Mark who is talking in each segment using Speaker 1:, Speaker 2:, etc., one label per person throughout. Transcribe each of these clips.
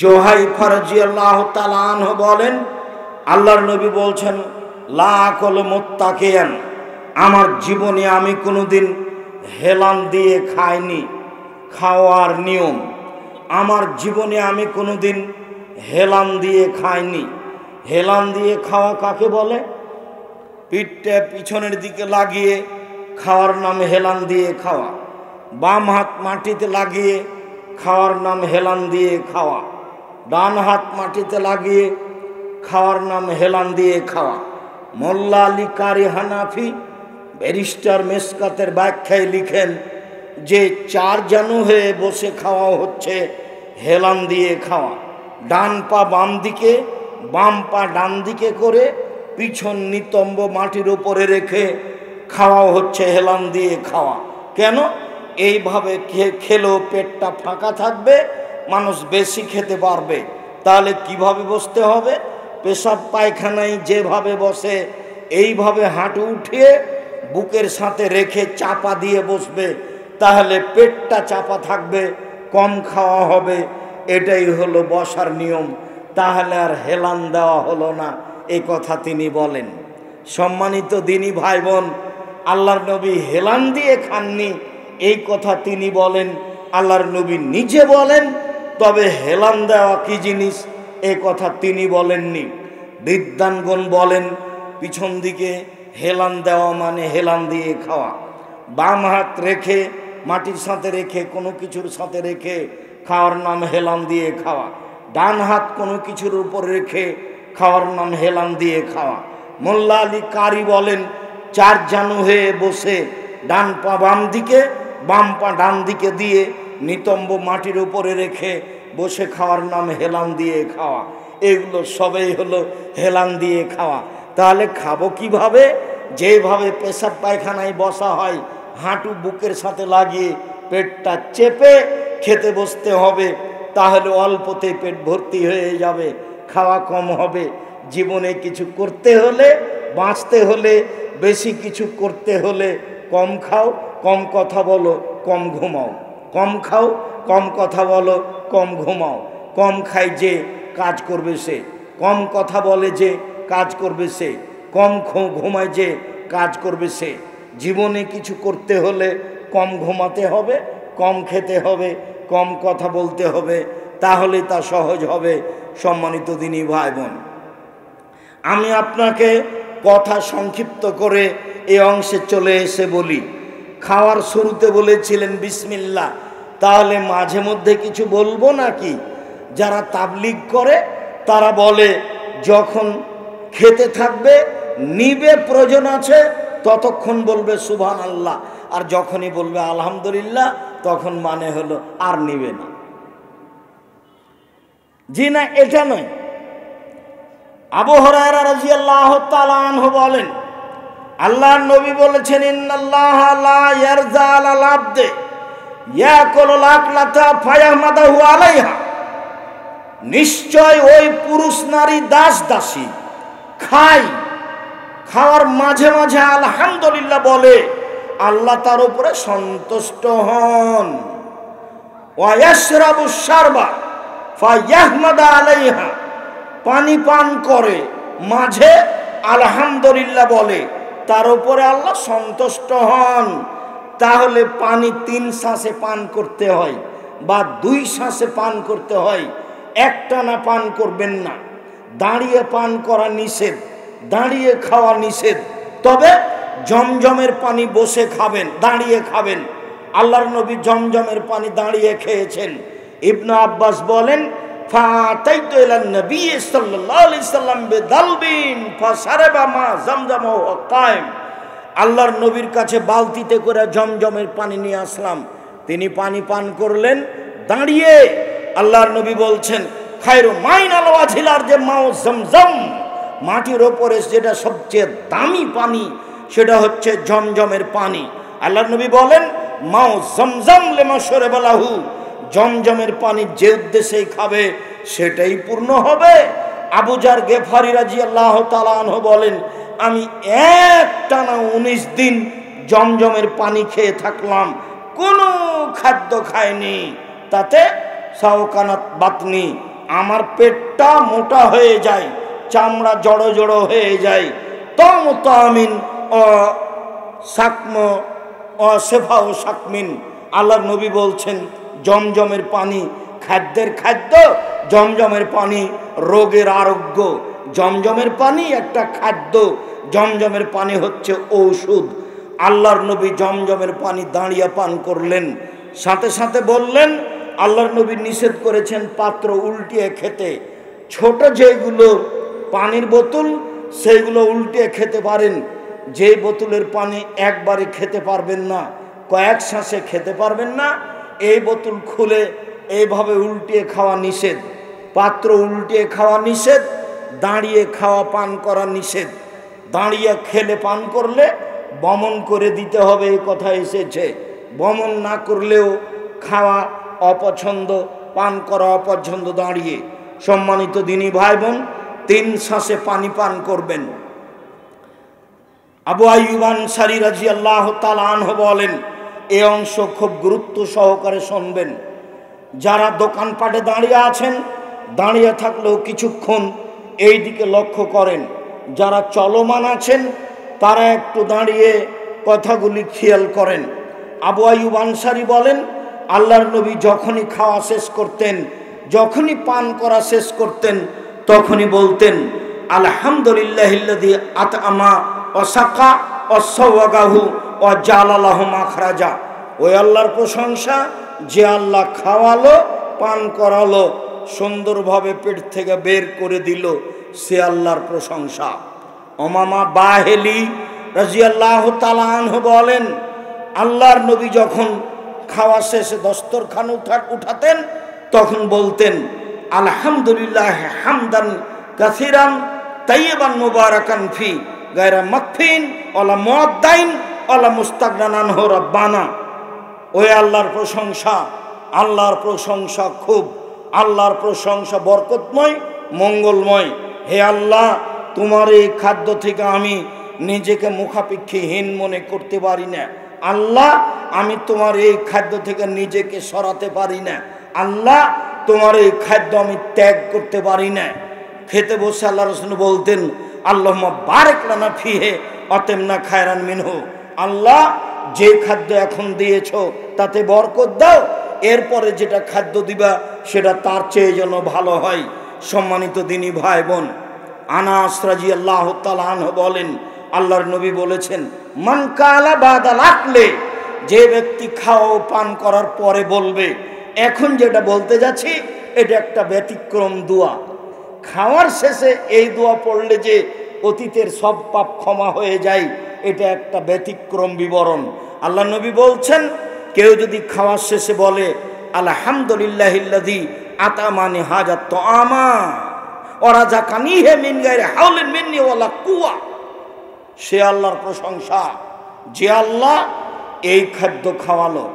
Speaker 1: জুহাইফা রাদিয়াল্লাহু তাআলা আনহু বলেন, আল্লাহর নবী বলছেন, লা আকুল মুত্তাকিয়ান, আমার জীবনে আমি কোনোদিন হেলান দিয়ে খাইনি। খাওয়ার নিয়ম, আমার জীবনে আমি কোনোদিন হেলান দিয়ে খাইনি। হেলান দিয়ে খাওয়া কাকে বলে? পিঠটা পিছনের দিকে লাগিয়ে খাওয়ার নাম হেলান দিয়ে খাওয়া। বাম হাত মাটিতে লাগিয়ে খাওয়ার নাম হেলান দিয়ে খাওয়া। ডান হাত মাটিতে লাগিয়ে খাওয়ার নাম হেলান দিয়ে খাওয়া। মোল্লা আলী কারি হানাফি ব্যারিস্টার মেসকাতের ব্যাখ্যায় লিখেন যে চার জানু হয়ে বসে খাওয়া হচ্ছে হেলান দিয়ে খাওয়া। ডান পা বাম দিকে, বাম পা ডান দিকে করে পিছন নিতম্ব মাটির উপরে রেখে খাওয়া হচ্ছে হেলান দিয়ে খাওয়া। কেন? এইভাবে খেলেও পেটটা ফাঁকা থাকবে, মানুষ বেশি খেতে পারবে। তাহলে কিভাবে বসতে হবে? পেশাব পায়খানায় যেভাবে বসে এইভাবে হাঁটু উঠিয়ে বুকের সাথে রেখে চাপা দিয়ে বসবে, তাহলে পেটটা চাপা থাকবে, কম খাওয়া হবে। এটাই হলো বসার নিয়ম। তাহলে আর হেলান দেওয়া হলো না, এই কথা তিনি বলেন। সম্মানিত দিনী ভাই বোন, আল্লাহর নবী হেলান দিয়ে খাননি এই কথা তিনি বলেন, আল্লাহর নবী নিজে বলেন। তবে হেলান দেওয়া কি জিনিস এ কথা তিনি বলেননি। বিদ্বানগণ বলেন পিছন দিকে হেলান দেওয়া মানে হেলান দিয়ে খাওয়া। বাম হাত রেখে মাটির সাথে রেখে কোনো কিছুর সাথে রেখে খাওয়ার নাম হেলান দিয়ে খাওয়া। ডান হাত কোনো কিছুর উপর রেখে খাওয়ার নাম হেলান দিয়ে খাওয়া। মোল্লা আলী কারি বলেন চার জানু হয়ে বসে ডান পা বাম দিকে, বাম পা ডান দিকে দিয়ে নিতম্ব মাটির উপরে রেখে বসে খাওয়ার নাম হেলান দিয়ে খাওয়া। এগুলো সবই হলো হেলান দিয়ে খাওয়া। তাহলে খাবো কিভাবে? যেভাবে পেশাব পায়খানায় বসা হয়, হাঁটু বুকের সাথে লাগিয়ে পেটটা চেপে খেতে বসতে হবে। তাহলে অল্পতে পেট ভর্তি হয়ে যাবে, খাওয়া কম হবে। জীবনে কিছু করতে হলে, বাঁচতে হলে, বেশি কিছু করতে হলে কম খাও, কম কথা বলো, কম ঘুমাও। কম খাও, কম কথা বলো, কম ঘুমাও। কম খাই যে কাজ করবে সে, কম কথা বলে যে কাজ করবে সে, কম ঘুমায় যে কাজ করবে সে। জীবনে কিছু করতে হলে কম ঘুমাতে হবে, কম খেতে হবে, কম কথা বলতে হবে, তাহলে তা সহজ হবে। সম্মানিত দিনী ভাই বোন, আমি আপনাকে কথা সংক্ষিপ্ত করে এই অংশে চলে এসে বলি। খাওয়ার শুরুতে বলেছিলেন বিসমিল্লাহ, তাহলে মাঝে মধ্যে কিছু বলবো নাকি? যারা তাবলিগ করে তারা বলে যখন খেতে থাকবে নিবে, প্রয়োজন আছে ততক্ষণ বলবে সুবহানাল্লাহ, আর যখনই বলবে আলহামদুলিল্লাহ তখন মানে হলো আর নিবে না। জি না, এটা নয়। আবু হুরায়রা রাদিয়াল্লাহু তাআলা আনহু বলেন, আল্লাহর নবী বলেছেন, ইন্নাল্লাহা লা ইয়ারজা আলাল আবদে ইয়াকুলুল আকলাতা ফায়াহমাদাহু আলাইহা, নিশ্চয় ওই পুরুষ নারী দাস দাসী খায়, খাওয়ার মাঝে মাঝে আলহামদুলিল্লাহ বলে, আল্লাহ তার উপরে সন্তুষ্ট হন। ওয়া ইয়াশরাবু শারবা ফায়াহমাদা আলাইহা, পানি পান করে মাঝে আলহামদুলিল্লাহ বলে, তার উপরে আল্লাহ সন্তুষ্ট হন। তাহলে পানি 3 শ্বাসে পান করতে হয় বা 2 শ্বাসে পান করতে হয়, একটানা পান করবেন না। দাঁড়িয়ে পান করা নিষেধ, দাঁড়িয়ে খাওয়া নিষেধ। তবে জমজমের পানি বসে খাবেন, দাঁড়িয়ে খাবেন। আল্লাহর নবী জমজমের পানি দাঁড়িয়ে খেয়েছেন। ইবনে আব্বাস বলেন, ফাতাইতু ইলান নবী সাল্লাল্লাহু আলাইহি সাল্লাম বিদালবিন ফাশারাবা মা জমজম ওয়া কায়েম, আল্লাহর নবীর কাছে বালতিতে করে জমজমের পানি নিয়ে আসলাম, তিনি পানি পান করলেন দাঁড়িয়ে। আল্লাহর নবী বলছেন, খায়রু মাইনাল ওয়াজিলার যে মাও জমজম, মাটির ওপরে যেটা সবচেয়ে দামি পানি সেটা হচ্ছে জমজমের পানি। আল্লাহর নবী বলেন, মাও জমজম লিমা শারাবালাহু, জমজমের পানি যে উদ্দেশ্যেই খাবে সেটাই পূর্ণ হবে। আবু জার গেফারি রাদিয়াল্লাহু তাআলা আনহু বলেন, আমি একটানা 19 দিন জমজমের পানি খেয়ে থাকলাম, কোনো খাদ্য খাইনি। তাতে সাওকানাত বাতনি, আমার পেটটা মোটা হয়ে যায়, চামড়া জড়ো জড়ো হয়ে যায়। তমিন ও সাকম ও সেফা ও সাকমিন, আল্লাহর নবী বলছেন জমজমের পানি খাদ্যের খাদ্য, জমজমের পানি রোগের আরোগ্য। জমজমের পানি একটা খাদ্য, জমজমের পানি হচ্ছে ঔষধ। আল্লাহর নবী জমজমের পানি দাঁড়িয়ে পান করলেন। সাথে সাথে বললেন, আল্লাহর নবী নিষেধ করেছেন পাত্র উল্টিয়ে খেতে। ছোট যেগুলো পানির বোতল সেইগুলো উল্টিয়ে খেতে পারেন। যে বোতলের পানি একবারে খেতে পারবেন না, কয়েক শ্বাসে খেতে পারবেন না, এই বোতল খুলে এইভাবে উল্টিয়ে খাওয়া নিষেধ। পাত্র উল্টিয়ে খাওয়া নিষেধ, দাঁড়িয়ে খাওয়া পান করা নিষেধ। দাঁড়িয়ে খেলে পান করলে বমন করে দিতে হবে, এই কথা এসেছে। বমন না করলেও খাওয়া অপছন্দ, পান করা অপছন্দ দাঁড়িয়ে। সম্মানিত দিনী ভাই বোন, 3 শ্বাসে পানি পান করবেন। আবু আইয়ুব আনসারী রাদিয়াল্লাহু তাআলা আনহু বলেন, এই অংশ খুব গুরুত্ব সহকারে শুনবেন। যারা দোকানপাটে দাঁড়িয়ে আছেন, দাঁড়িয়ে থাকলেও কিছুক্ষণ এই দিকে লক্ষ্য করেন। যারা চলমান আছেন তারা একটু দাঁড়িয়ে কথাগুলি খেয়াল করেন। আবু আইয়ুব আনসারী বলেন, আল্লাহর নবী যখনই খাওয়া শেষ করতেন, যখনই পান করা শেষ করতেন, তখনই বলতেন আলহামদুলিল্লাহিল্লাযী আতআমা ওয়া সাকা ওয়া সাওয়াগাহু ওয়া জাআলা লাহু মাখরাজা। ওই আল্লাহর প্রশংসা যে আল্লাহ খাওয়ালো, পান করালো, সুন্দরভাবে পেট থেকে বের করে দিল, সে আল্লাহর প্রশংসা। উমামা বাহেলি রাদিয়াল্লাহু তাআলা আনহু বলেন, আল্লাহর নবী যখন খাওয়া শেষে দস্তরখান উঠাতেন তখন বলতেন আলহামদুলিল্লাহ হামদান কাসিরান তাইয়িবান মুবারাকান ফি গায়রা মাকফিন ওয়ালা মুআদ্দাইন ওয়ালা মুস্তাগনান আনহু রাব্বানা। ওই আল্লাহর প্রশংসা, আল্লাহর প্রশংসা খুব, আল্লাহর প্রশংসা বরকতময়, মঙ্গলময়। হে আল্লাহ, তোমার এই খাদ্য থেকে আমি নিজেকে মুখাপেক্ষীহীন মনে করতে পারি না। আল্লাহ, আমি তোমার এই খাদ্য থেকে নিজেকে সরাতে পারি না। আল্লাহ, তোমার এই খাদ্য আমি ত্যাগ করতে পারি না। খেতে বসে আল্লাহ রাসূল বলতেন আল্লাহুম্মা বারিক লানা ফিহি আতিমনা খায়রান মিনহু। আল্লাহ, যে খাদ্য এখন দিয়েছো তাতে বরকত দাও, এরপরে যেটা খাদ্য দিবা সেটা তার চেয়ে যেন ভালো হয়। সম্মানিত দিনী ভাই বোন, আনাস রাদিয়াল্লাহু তাআলা আনহু বলেন, আল্লাহর নবী বলেছেন মান কালা বাদাল আকলে, যে ব্যক্তি খাওয়া পান করার পরে বলবে এখন যেটা বলতে যাচ্ছি এটা একটা ব্যতিক্রম দোয়া। খাওয়ার শেষে এই দোয়া পড়লে যে অতীতের সব পাপ ক্ষমা হয়ে যায়, এটা একটা ব্যতিক্রম বিবরণ। আল্লাহ নবী বলছেন, কেউ যদি খাওয়ার শেষে বলে আলহামদুলিল্লাহিল্লাযী আতামানি হাজা তুআমা ওয়া রাযাকানিহি মিন গায়রি হাওলিন মিন্নি ওয়ালা কুওয়া, সে আল্লাহর প্রশংসা। যে আল্লাহ এই খাদ্য খাওয়ালো,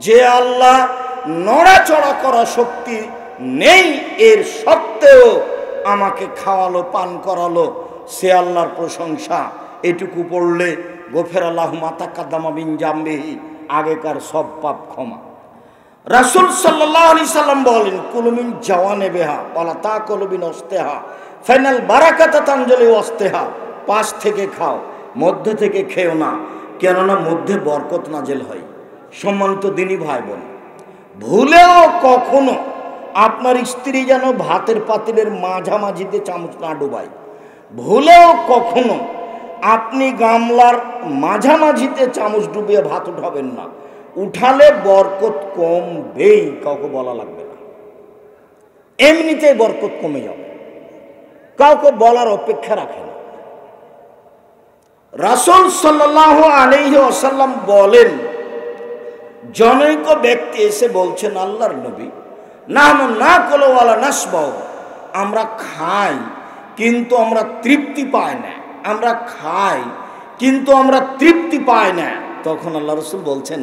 Speaker 1: যে আল্লাহ নড়াচড়া করা শক্তি নেই এর সত্ত্বেও আমাকে খাওয়ালো, পান করালো, সে আল্লাহর প্রশংসা। এটুকু পড়লে গফিরাল্লাহু মা তাকাদ্দামা মিন জামবিহি, আগেকার সব পাপ ক্ষমা। রাসূল সাল্লাল্লাহু আলাইহি সাল্লাম বলেন কুলু মিন জাওয়ানিবিহা ওয়ালা তাকুলু বিন ওয়াসতিহা ফাইনাল বারাকাতা তানজিলু ওয়াসতিহা। পাশ থেকে খাও, মধ্যে থেকে খেও না, কেননা মধ্যে বরকত নাজেল হয়। সম্মানিত দিনী ভাই বোন, ভুলেও কখনো আপনার স্ত্রী যেন ভাতের পাতিলের মাঝামাঝিতে চামচ না ডোবায়। ভুলেও কখনো আপনি গামলার মাঝামাঝিতে চামচ ডুবিয়ে ভাত উঠাবেন না। উঠালে বরকত কমবেই, কাউকে বলা লাগবে না, এমনিতেই বরকত কমে যাবে, কাউকে বলার অপেক্ষা রাখে না। রাসূল সাল্লাল্লাহু আলাইহি ওয়াসাল্লাম বলেন, জনৈক ব্যক্তি এসে বলছেন আল্লাহর নবী নাহনু নাকুলু ওয়ালা নাশবাউ, আমরা খাই কিন্তু আমরা তৃপ্তি পাই না, আমরা খাই কিন্তু আমরা তৃপ্তি পাই না। তখন আল্লাহ রাসূল বলছেন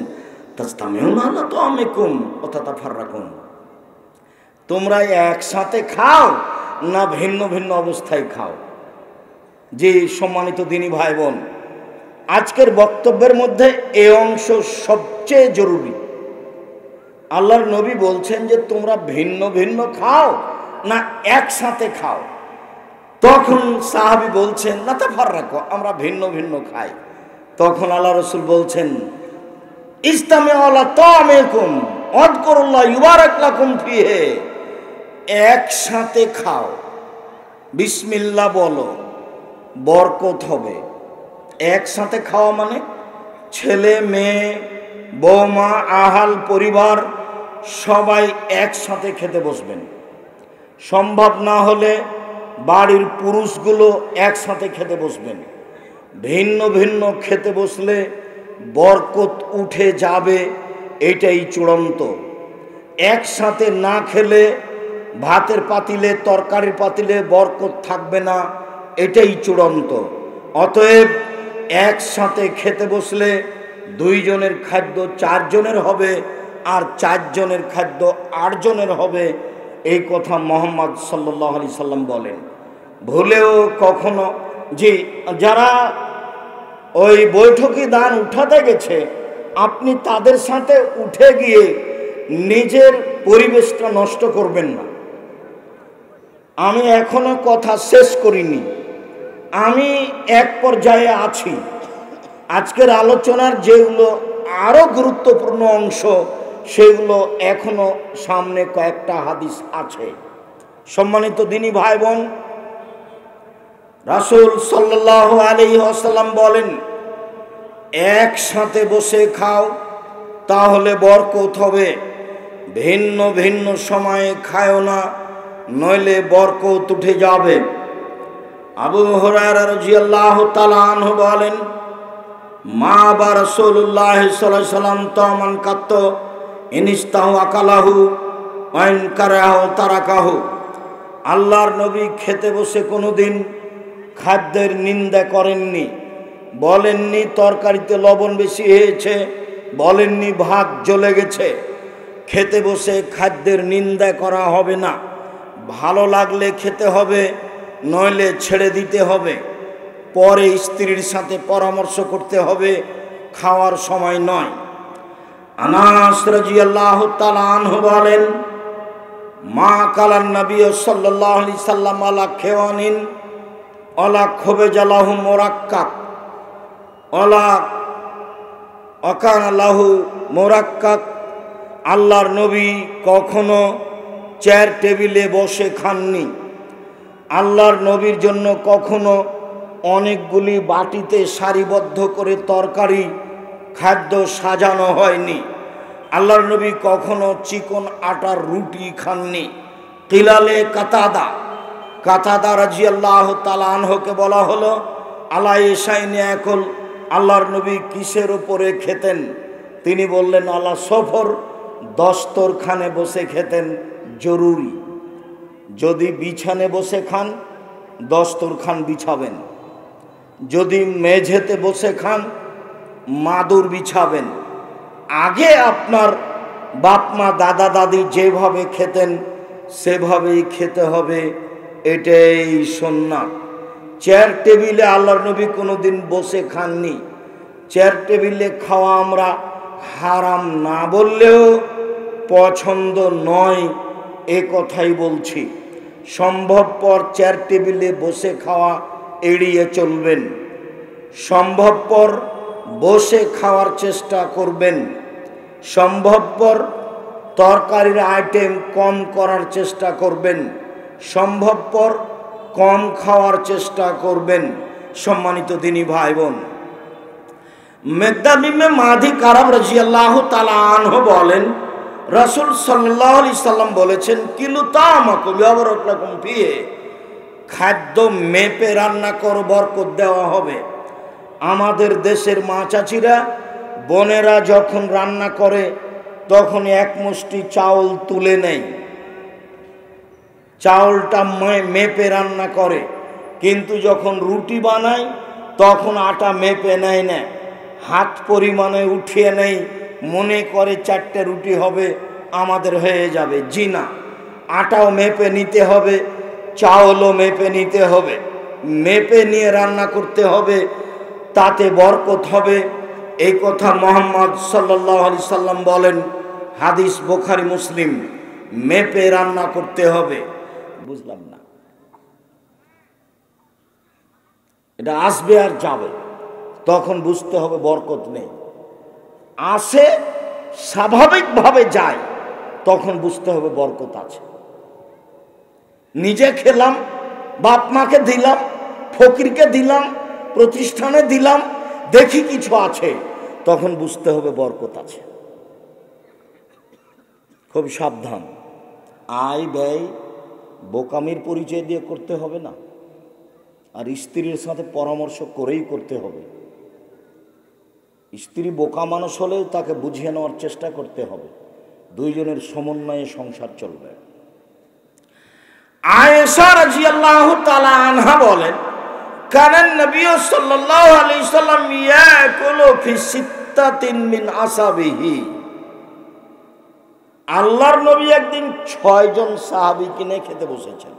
Speaker 1: তাসতামিউনা আলা তুআমিকুম ওয়া তাতাফাররাকুন, তোমরা একসাথে খাও না ভিন্ন ভিন্ন অবস্থায় খাও। যে সম্মানিত দিনী ভাই বোন, আজকের বক্তব্যের মধ্যে এই অংশ সবচেয়ে জরুরি। আল্লাহর নবী বলছেন যে তোমরা ভিন্ন ভিন্ন খাও না একসাথে খাও? তখন সাহাবী বলছেন, না তাফাররাকু, আমরা ভিন্ন ভিন্ন খাই। তখন আল্লাহ রাসূল বলছেন, ইসতামিউ আলা তাআমিকুম ওয়াযকুরুল্লাহ ইউবারাক লাকুম ফিহি, একসাথে খাও, বিসমিল্লাহ বলো, বরকত হবে। একসাথে খাওয়া মানে ছেলে মেয়ে বৌমা আহাল পরিবার সবাই একসাথে খেতে বসবেন। সম্ভব না হলে বাড়ির পুরুষগুলো একসাথে খেতে বসবেন। ভিন্ন ভিন্ন খেতে বসলে বরকত উঠে যাবে, এটাই চূড়ান্ত। একসাথে না খেলে ভাতের পাতিলে তরকারির পাতিলে বরকত থাকবে না, এটাই চূড়ান্ত। অতএব একসাথে খেতে বসলে 2 জনের খাদ্য 4 জনের হবে, আর 4 জনের খাদ্য 8 জনের হবে, এই কথা মুহাম্মদ সাল্লাল্লাহু আলাইহি সাল্লাম বলেন। ভুলেও কখনো যে যারা ওই বৈঠকি দান উঠাতে গেছে, আপনি তাদের সাথে উঠে গিয়ে নিজের পরিবেশটা নষ্ট করবেন না। আমি এখনো কথা শেষ করিনি, আমি এক পর্যায়ে আছি। আজকের আলোচনার যেগুলো আরো গুরুত্বপূর্ণ অংশ, সেগুলো এখনো সামনে কয়েকটা হাদিস আছে। সম্মানিত দিনী ভাই বোন, রাসূল সাল্লাল্লাহু আলাইহি ওয়াসাল্লাম বলেন, একসাথে বসে খাও, তাহলে বরকত হবে। ভিন্ন ভিন্ন সময়ে খায়ও না, নইলে বরকত উঠে যাবে। আবু হুরায়রা রাদিয়াল্লাহু তাআলা আনহু বলেন, মা বা রাসূলুল্লাহ সাল্লাল্লাহু আলাইহি ওয়াসাল্লাম তামান কাত্ত ইনিস্তাহু আকালাহু ওয়া ইন কারাহু তারাকাহু। আল্লাহর নবী খেতে বসে কোনোদিন খাদ্যের নিন্দা করেননি। বলেননি তরকারিতে লবণ বেশি হয়েছে, বলেননি ভাত জ্বলে গেছে। খেতে বসে খাদ্যের নিন্দা করা হবে না। ভালো লাগলে খেতে হবে, নইলে ছেড়ে দিতে হবে। পরে স্ত্রীর সাথে পরামর্শ করতে হবে, খাওয়ার সময় নয়। আনাস রাদিয়াল্লাহু তাআলা আনহু বলেন, মা কালান নবী সাল্লাল্লাহু আলাইহি সাল্লাম আলা খেওয়ানিন ওয়ালা খুবজালাহু মুরাক্কাক ওয়ালা অকানা লাহু মুরাক্কাক। আল্লাহর নবী কখনো চেয়ার টেবিলে বসে খাননি। আল্লাহর নবীর জন্য কখনো অনেকগুলি বাটিতে সারিবদ্ধ করে তরকারি খাদ্য সাজানো হয়নি। আল্লাহর নবী কখনো চিকন আটার রুটি খাননি। কিলালে কাতাদা রাদিয়াল্লাহু তাআলা আনহুকে বলা হলো, আলা ইসাইনি একল, আল্লাহর নবী কিসের উপরে খেতেন? তিনি বললেন, আলা সফর, দস্তরখানে বসে খেতেন, জরুরি। যদি বিছানে বসে খান, দস্তরখান বিছাবেন। যদি মেঝেতে বসে খান, মাদুর বিছাবেন। আগে আপনার বাপ মা দাদা দাদি যেভাবে খেতেন সেভাবেই খেতে হবে, এটাই সুন্নাত। চেয়ার টেবিলে আল্লাহর নবী কোনোদিন বসে খাননি। চেয়ার টেবিলে খাওয়া আমরা হারাম না বললেও পছন্দ নয়, এ কথাই বলছি। সম্ভবপর চেয়ার টেবিলে বসে খাওয়া এড়িয়ে চলবেন। সম্ভবপর বসে খাওয়ার চেষ্টা করবেন। সম্ভবপর তরকারির আইটেম কম করার চেষ্টা করবেন। সম্ভবপর কম খাওয়ার চেষ্টা করবেন। সম্মানিত দিনী ভাই বোন, মিকদাদ ইবনে মাদি কারাব রাদিয়াল্লাহু তাআলা আনহু বলেন, রাসূল সাল্লাল্লাহু আলাইহি সাল্লাম বলেছেন, কিলু তামাকুম ইউবারাক লাকুম ফিহি, খাদ্য মেপে রান্না কর, বরকত দেওয়া হবে। আমাদের দেশের মা চাচিরা বোনেরা যখন রান্না করে তখন এক মুষ্টি চাউল তুলে নেয়, চাউলটা মেপে রান্না করে। কিন্তু যখন রুটি বানায় তখন আটা মেপে নেয় না, হাত পরিমাণে উঠিয়ে নেই, মনে করে 4টে রুটি হবে, আমাদের হয়ে যাবে। জি না, আটাও মেপে নিতে হবে, চাউলও মেপে নিতে হবে। মেপে নিয়ে রান্না করতে হবে, তাতে বরকত হবে। এই কথা মুহাম্মদ সাল্লাল্লাহু আলাইহি সাল্লাম বলেন, হাদিস বুখারী মুসলিম। মেপে রান্না করতে হবে। বুঝলাম না। এটা আসবে আর যাবে, তখন বুঝতে হবে বরকত নেই। আসে স্বাভাবিকভাবে যায়, তখন বুঝতে হবে বরকত আছে। নিজে খেলাম, বাপ মাকে দিলাম, ফকিরকে দিলাম, প্রতিষ্ঠানে দিলাম, দেখি কিছু আছে, তখন বুঝতে হবে বরকত আছে। খুব সাবধান। আয় ব্যয় বোকামির পরিচয় দিয়ে করতে হবে না, আর স্ত্রীর সাথে পরামর্শ করেই করতে হবে। স্ত্রী বোকা মানুষ হলেও তাকে বুঝিয়ে নেওয়ার চেষ্টা করতে হবে, দুইজনের সমন্বয়ে সংসার চলবে। আয়েশা রাদিয়াল্লাহু তাআলা আনহা বলেন, কানান নবী সাল্লাল্লাহু আলাইহি সাল্লাম ইয়াকুলু ফি সিত্তাতিন মিন আসহাবিহি। আল্লাহর নবী একদিন 6 জন সাহাবীকে নিয়ে খেতে বসেছেন।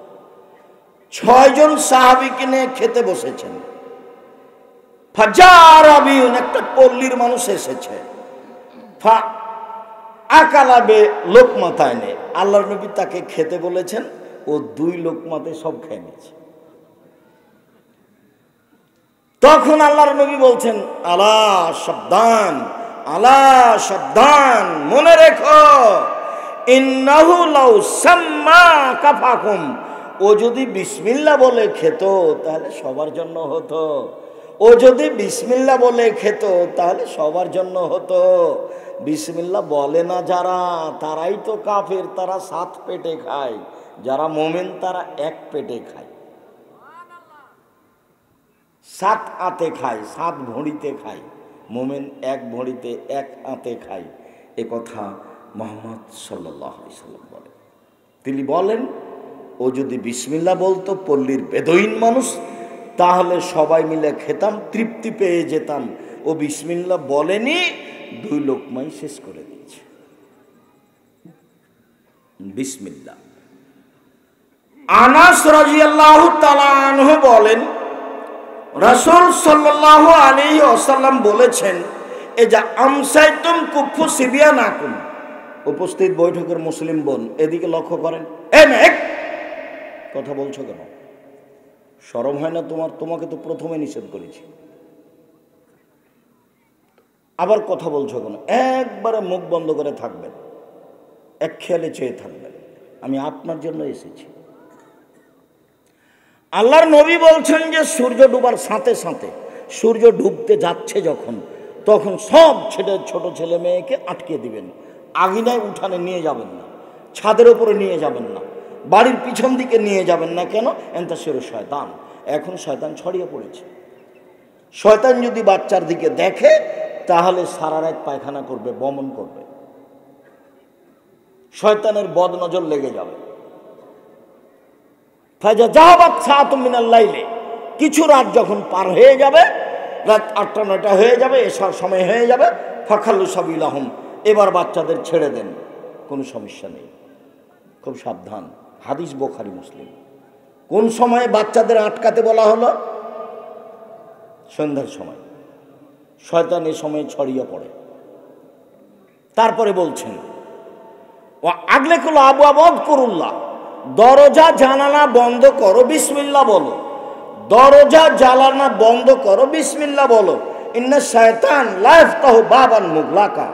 Speaker 1: 6 জন সাহাবীকে নিয়ে খেতে বসেছেন। ফাজারাবিউন, একটা পল্লীর মানুষ এসেছে। ফা আকালাবে লোকমাতায় নে, আল্লাহর নবী তাকে খেতে বলেছেন, ও 2 লোকমাতে সব খেয়ে নিয়েছে। তখন আল্লাহর নবী বলছেন, আলা সাবধান, আলা সাবধান, মনে রেখো, ইন্নাহু লাউ সাম্মা কাফাকুম, ও যদি বিসমিল্লাহ বলে খেত তাহলে সবার জন্য হতো। ও যদি বিসমিল্লাহ বলে খেত তাহলে সবার জন্য হতো। বিসমিল্লাহ বলে না যারা, তারাই তো কাফের, তারা 7 পেটে খায়। যারা মোমেন তারা 1 পেটে খায়, 7 আঁতে খায়, 7 ভরিতে খায়। মোমেন 1 ভরিতে 1 আঁতে খায়। এ কথা মুহাম্মদ সাল্লাল্লাহু আলাইহি সাল্লাম বলেন। তিনি বলেন, ও যদি বিসমিল্লাহ বলতো, পল্লীর বেদুইন মানুষ, তাহলে সবাই মিলে খেতাম, তৃপ্তি পেয়ে যেতাম। ও বিসমিল্লাহ বলেনি, 2 লোকমাই শেষ করে দিয়েছে। বিসমিল্লাহ। আনাস রাদিয়াল্লাহু তাআলা আনহু বলেন, রাসূল সাল্লাল্লাহু আলাইহি ওয়াসাল্লাম বলেছেন, এ যা আমসাইতুম কুফু সিবিয়ানাকুম। উপস্থিত বৈঠকের মুসলিম বোন এদিকে লক্ষ্য করেন। কথা বলছো কেন? শরম হয় না তোমার? তোমাকে তো প্রথমে নিষেধ করেছি, আবার কথা বলছো কেন? একবারে মুখ বন্ধ করে থাকবেন, এক খেয়ালে চেয়ে থাকবেন, আমি আপনার জন্য এসেছি। আল্লাহর নবী বলছেন যে সূর্য ডুবার সাথে সাথে, সূর্য ডুবতে যাচ্ছে যখন, তখন সব ছোট ছেলে মেয়েকে আটকে দিবেন। আঙিনায় উঠানে নিয়ে যাবেন না, ছাদের উপরে নিয়ে যাবেন না, বাড়ির পিছন দিকে নিয়ে যাবেন না। কেন? এন্তাসিরু শয়তান, এখন শয়তান ছড়িয়ে পড়েছে। শয়তান যদি বাচ্চার দিকে দেখে তাহলে সারা রাত পায়খানা করবে, বমন করবে, শয়তানের বদনজর লেগে যাবে। ফাজা জাহাবাত সাআতুম মিনাল লাইলি, কিছু রাত যখন পার হয়ে যাবে, রাত 8টা-9টা হয়ে যাবে, এশার সময় হয়ে যাবে, ফাখাল্লু সাবিলাহুম, এবার বাচ্চাদের ছেড়ে দেন, কোনো সমস্যা নেই। খুব সাবধান, হাদিস বুখারী মুসলিম। কোন সময়ে বাচ্চাদের আটকাতে বলা হলো? সন্ধ্যার সময়। শয়তান এ সময় ছড়িয়ে পড়ে। তারপরে বলছেন, ও আগলে কুল আবু আবদ করুল্লাহ, দরজা জানালা বন্ধ করো, বিসমিল্লাহ বলো। দরজা জানালা বন্ধ করো, বিসমিল্লাহ বলো। ইন্না শায়তান লা ইফতাহু বাবান মুগলাকা,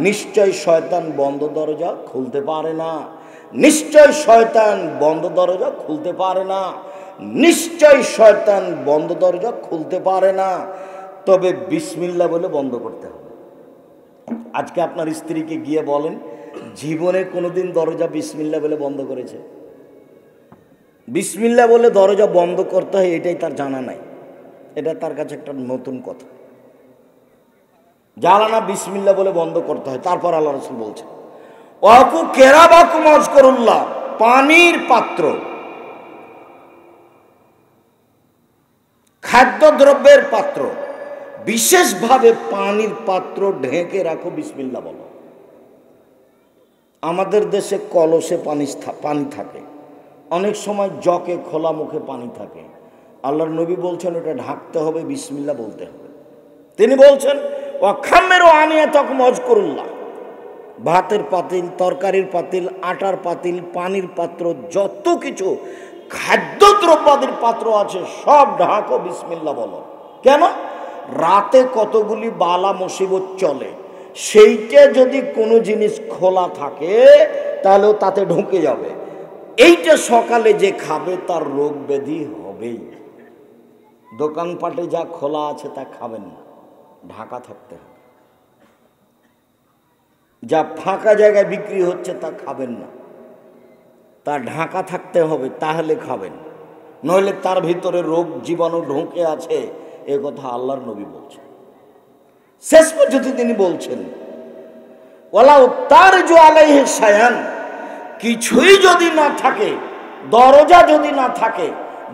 Speaker 1: নিশ্চয় শয়তান বন্ধ দরজা খুলতে পারে না। নিশ্চয় শয়তান বন্ধ দরজা খুলতে পারে না। নিশ্চয় শয়তান বন্ধ দরজা খুলতে পারে না। তবে বিসমিল্লাহ বলে বন্ধ করতে হবে। আজকে আপনার স্ত্রীকে গিয়ে বলেন, জীবনে কোনোদিন দরজা বিসমিল্লাহ বলে বন্ধ করেছে? বিসমিল্লাহ বলে দরজা বন্ধ করতে হয় এটাই তার জানা নাই। এটা তার কাছে একটা নতুন কথা। জানানা বিসমিল্লাহ বলে বন্ধ করতে হয়। তারপর আল্লাহ রাসূল বলছেন, ওয়াকু কেরাবাকুম আযকুরুল্লাহ, পানির পাত্র, খাদ্যদ্রব্যের পাত্র, বিশেষভাবে পানির পাত্র ঢেকে রাখো, বিসমিল্লাহ বলো। আমাদের দেশে কলসে পানি থাকে, অনেক সময় জকে খোলা মুখে পানি থাকে। আল্লাহর নবী বলছেন ওটা ঢাকতে হবে, বিসমিল্লাহ বলতে হবে। তিনি বলছেন, ওয়া খাম্মিরু আনিয়াতাকুম আযকুরুল্লাহ, ভাতের পাতিল, তরকারির পাতিল, আটার পাতিল, পানির পাত্র, যত কিছু খাদ্যদ্রব্যাদির পাত্র আছে সব ঢাকো, বিসমিল্লাহ বলো। কেন? রাতে কতগুলি বালা মুসিবত চলে, সেইটা যদি কোনো জিনিস খোলা থাকে তাহলেও তাতে ঢুকে যাবে। এইটা সকালে যে খাবে তার রোগ ব্যাধি হবেই। দোকানপাটে যা খোলা আছে তা খাবেন না, ঢাকা থাকতে হবে। যা ফাঁকা জায়গায় বিক্রি হচ্ছে তা খাবেন না, তা ঢাকা থাকতে হবে, তাহলে খাবেন। নইলে তার ভিতরে রোগ জীবাণু ঢুকে আছে, এ কথা আল্লাহর নবী বলছেন। শেষ পর্যন্ত তিনি বলছেন ওয়ালাউ তারজু আলাইহি শায়ান, কিছুই যদি না থাকে, দরজা যদি না থাকে,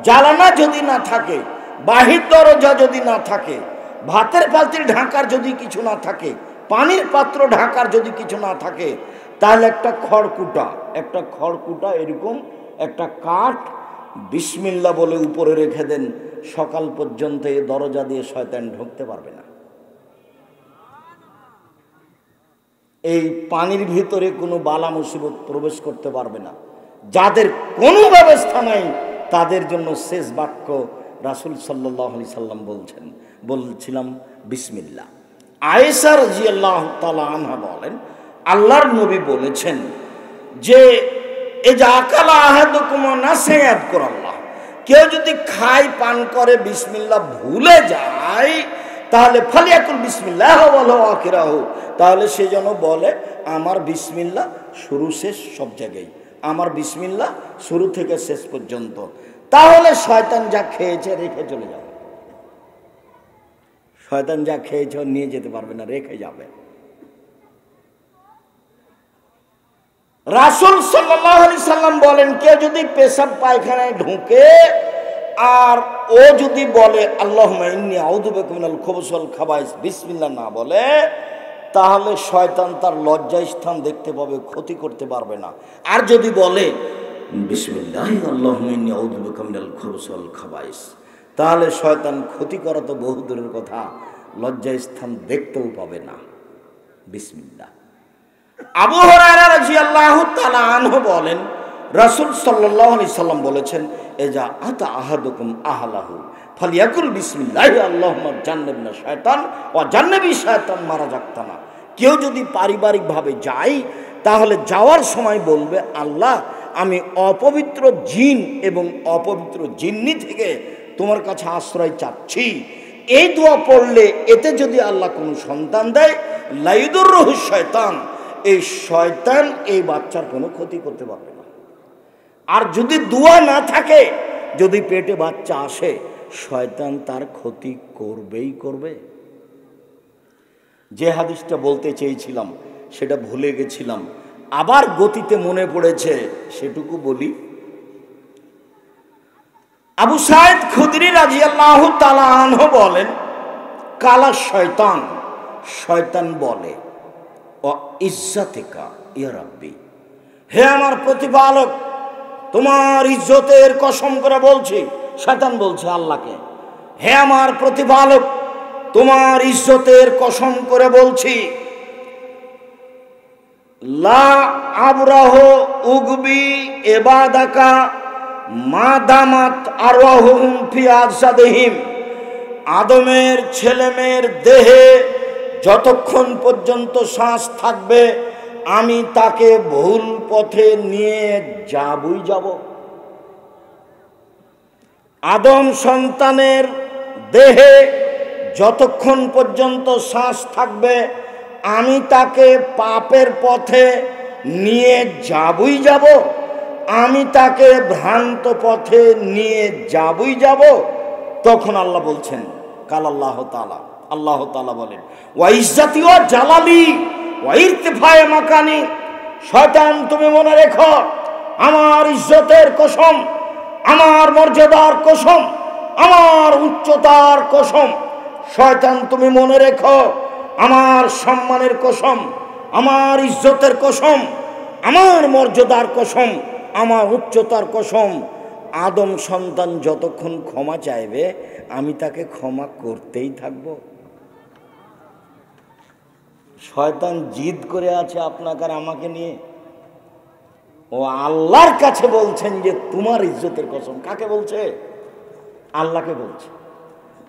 Speaker 1: জানালা যদি না থাকে, বাহির দরজা যদি না থাকে, ভাতের পাতিল ঢাকার যদি কিছু না থাকে, পানির পাত্র ঢাকার যদি কিছু না থাকে, তাহলে একটা খড়কুটা এরকম একটা কাঠ বিসমিল্লাহ বলে উপরে রেখে দেন, সকাল পর্যন্ত এই দরজা দিয়ে শয়তান ঢুকতে পারবে না। এই পানির ভিতরে কোনো বালা মুসিবত প্রবেশ করতে পারবে না। যাদের কোনো ব্যবস্থা নাই তাদের জন্য শেষ বাক্য রাসূল সাল্লাল্লাহু আলাইহি সাল্লাম বলছিলাম বিসমিল্লাহ। আয়েশা রাদিয়াল্লাহু তাআলা আনহা বলেন, আল্লাহর নবী বলেছেন যে এজা আকালা আহাদুকুম নাসিয়া ইয়াযকুরাল্লাহ, কেউ যদি খায় পান করে বিসমিল্লাহ ভুলে যায়, তাহলে ফালিয়াকুল বিসমিল্লাহ ওয়ালাহু আখিরাহু, তাহলে সে যেন বলে আমার বিসমিল্লাহ শুরু শেষ সব জায়গায়, আমার বিসমিল্লাহ শুরু থেকে শেষ পর্যন্ত। তাহলে শয়তান যা খেয়েছে রেখে চলে যাবে। শয়তান যা খেয়েছে নিয়ে যেতে পারবে না, রেখে যাবে। রাসূল সাল্লাল্লাহু আলাইহি সাল্লাম বলেন, কেউ যদি পেশাব পায়খানায় ঢুকে আর ও যদি বলে আল্লাহুম্মা ইন্নী আউযু বিকা মিনাল খুবুসি ওয়াল খাবাইস বিসমিল্লাহ না বলে, তাহলে শয়তান তার লজ্জাস্থান দেখতে পাবে, ক্ষতি করতে পারবে না। আর যদি বলে বিসমিল্লাহ আল্লাহুম্মা ইন্নী আউযু বিকা মিনাল খুবুসি ওয়াল খাবাইস, তাহলে শয়তান ক্ষতি করা তো বহু দূরের কথা, লজ্জাস্থান দেখতেও পাবে না। বিসমিল্লাহ। আবু হুরায়রা রাদিয়াল্লাহু তাআলা আনহু বলেন, রাসূল সাল্লাল্লাহু আলাইহি সাল্লাম বলেছেন, এজা আতা আহাদুকুম আহলাহু ফালিয়াকুল বিসমিল্লাহ আল্লাহুম্মা জান্নিবনা শায়তান ওয়া জান্নিবি শায়তান মা রাযাকতানা। কেউ যদি পারিবারিকভাবে যায় তাহলে যাওয়ার সময় বলবে, আল্লাহ আমি অপবিত্র জিন এবং অপবিত্র জিন্নি থেকে তোমার কাছে আশ্রয় চাচ্ছি। এই দোয়া পড়লে এতে যদি আল্লাহ কোনো সন্তান দেয়, লাইদুররুহু শয়তান, এই শয়তান এই বাচ্চার কোনো ক্ষতি করতে পারবে না। আর যদি দোয়া না থাকে, যদি পেটে বাচ্চা আসে, শয়তান তার ক্ষতি করবেই করবে। যে হাদিসটা বলতে চেয়েছিলাম সেটা ভুলে গেছিলাম, আবার গতিতে মনে পড়েছে, সেটুকু বলি। আবু সাঈদ খুদরি রাদিয়াল্লাহু তাআলা আনহু বলেন, কালা শয়তান, শয়তান বলে ও ইজ্জাতিকা ইয়া রাব্বি, হে আমার প্রতিপালক তোমার ইজ্জতের কসম করে বলছি। শয়তান বলছে আল্লাহকে, হে আমার প্রতিপালক তোমার ইজ্জতের কসম করে বলছি, লা আবরাহ উগবি ইবাদাকা মা দামাত আরওয়াহুম ফি আজসাদিহিম, আদমের ছেলেমেয়ের দেহে যতক্ষণ পর্যন্ত শ্বাস থাকবে আমি তাকে ভুল পথে নিয়ে যাবই যাব। আদম সন্তানের দেহে যতক্ষণ পর্যন্ত শ্বাস থাকবে আমি তাকে পাপের পথে নিয়ে যাবই যাব, আমি তাকে ভ্রান্ত পথে নিয়ে যাবই যাব। তখন আল্লাহ বলছেন, কাল আল্লাহ তাআলা, আল্লাহ তাআলা বলেন, ওয়া ইজ্জাতি ওয়া জালালি ওয়া ইরতিফায়ে মাকানি, শয়তান তুমি মনে রেখো আমার ইজ্জতের কসম, আমার মর্যাদার কসম, আমার উচ্চতার কসম, শয়তান তুমি মনে রেখো আমার সম্মানের কসম, আমার ইজ্জতের কসম, আমার মর্যাদার কসম, আমার উচ্চতার কসম, আদম সন্তান যতক্ষণ ক্ষমা চাইবে আমি তাকে ক্ষমা করতেই থাকব। শয়তান জিদ করে আছে আপনাকে আর আমাকে নিয়ে। ও আল্লাহর কাছে বলছেন যে তোমার ইজ্জতের কসম। কাকে বলছে? আল্লাহকে বলছে,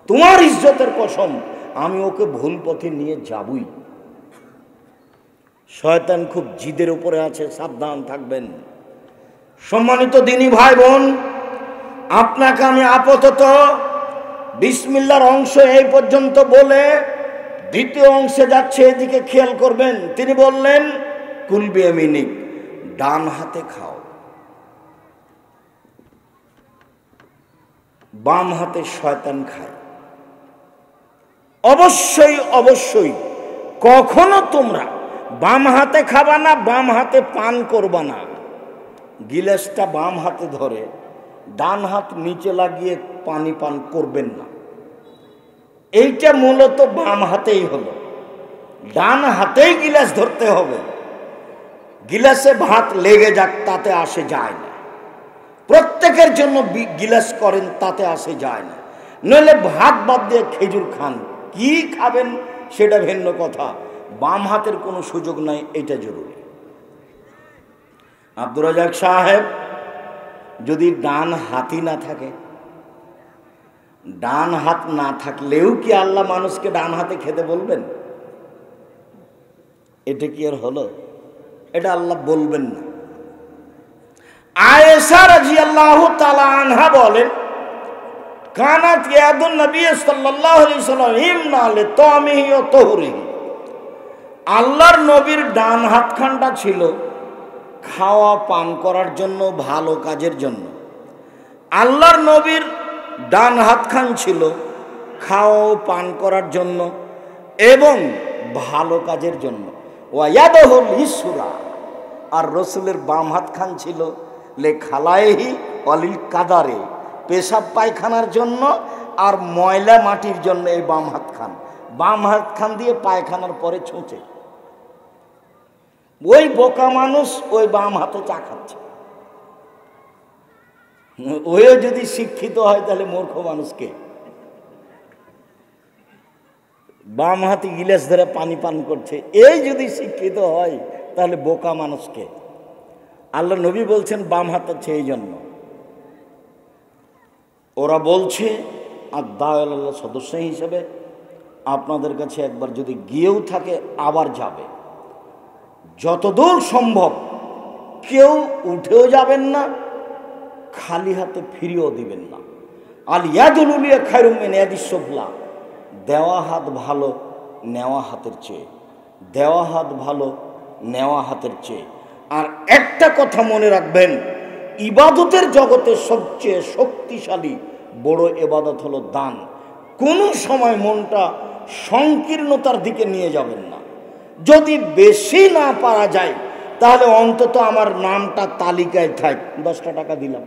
Speaker 1: তোমার ইজ্জতের কসম আমি ওকে ভুল পথে নিয়ে যাবই। শয়তান খুব জিদের উপরে আছে, সাবধান থাকবেন। সম্মানিত দিনী ভাই বোন, আপনাকে আমি আপাতত বিসমিল্লাহর অংশ এই পর্যন্ত বলে দ্বিতীয় অংশে যাচ্ছে, এদিকে খেয়াল করবেন। তিনি বললেন কুল বিয়ামিনিক, ডান হাতে খাও। বাম হাতে শয়তান খায়। অবশ্যই অবশ্যই কখনো তোমরা বাম হাতে খাবা না, বাম হাতে পান করবা না। গিলাসটা বাম হাতে ধরে ডান হাত নিচে লাগিয়ে পানি পান করবেন না। এইটা মূলত বাম হাতেই হলো, ডান হাতেই গিলাস ধরতে হবে। গিলাসে ভাত লেগে যাক তাতে আসে যায় না। প্রত্যেকের জন্য গিলাস করেন তাতে আসে যায় না। নইলে ভাত বাদ দিয়ে খেজুর খান, কি খাবেন সেটা ভিন্ন কথা, বাম হাতের কোনো সুযোগ নাই, এটা জরুরি। আব্দুর রাজাক সাহেব যদি ডান হাতই না থাকে, ডান হাত না থাকলেও কি আল্লাহ মানুষকে ডান হাতে খেতে বলবেন? এটা কি আর হলো? এটা আল্লাহ বলবেন না। আয়েশা রাদিয়াল্লাহু তাআলা আনহা বলেন, কানাত ইয়াদুন নবী সাল্লাল্লাহু আলাইহি ওয়াসাল্লাম ইমনা লিতামিহি ওয়া তুহরিহি। আল্লাহর নবীর ডান হাতখানটা ছিল খাওয়া পান করার জন্য, ভালো কাজের জন্য। আল্লাহর নবীর ডান হাতখান ছিল খাওয়া পান করার জন্য এবং ভালো কাজের জন্য। ওয়ায়াদহুল ইসরা, আর রসুলের বাম হাতখান ছিল লে খালায়েহি অলিল কাদারে, পেশাব পায়খানার জন্য আর ময়লা মাটির জন্য। এই বাম হাতখান দিয়ে পায়খানার পরে ছুঁচে। ওই বোকা মানুষ ওই বাম হাতে চা খাচ্ছে। ওইও যদি শিক্ষিত হয় তাহলে মূর্খ মানুষকে বাম হাতে গিলাস ধরে পানি পান করছে, এই যদি শিক্ষিত হয় তাহলে বোকা মানুষকে। আল্লাহ নবী বলছেন বাম হাত হচ্ছে এই জন্য। ওরা বলছে আর দাওয়াল্লাহ সদস্য হিসেবে আপনাদের কাছে একবার যদি গিয়েও থাকে আবার যাবে। যতদূর সম্ভব কেউ উঠেও যাবেন না, খালি হাতে ফিরিয়েও দিবেন না। আল ইয়াদুল উলিয়া খায়রুম মিন ইয়াদিস সুফলা, দেওয়া হাত ভালো নেওয়া হাতের চেয়ে, দেওয়া হাত ভালো নেওয়া হাতের চেয়ে। আর একটা কথা মনে রাখবেন, ইবাদতের জগতে সবচেয়ে শক্তিশালী বড় ইবাদত হলো দান। কোনো সময় মনটা সংকীর্ণতার দিকে নিয়ে যাবেন না। যদি বেশি না পারা যায় তাহলে অন্তত আমার নামটা তালিকায় থাক, 10টা টাকা দিলাম।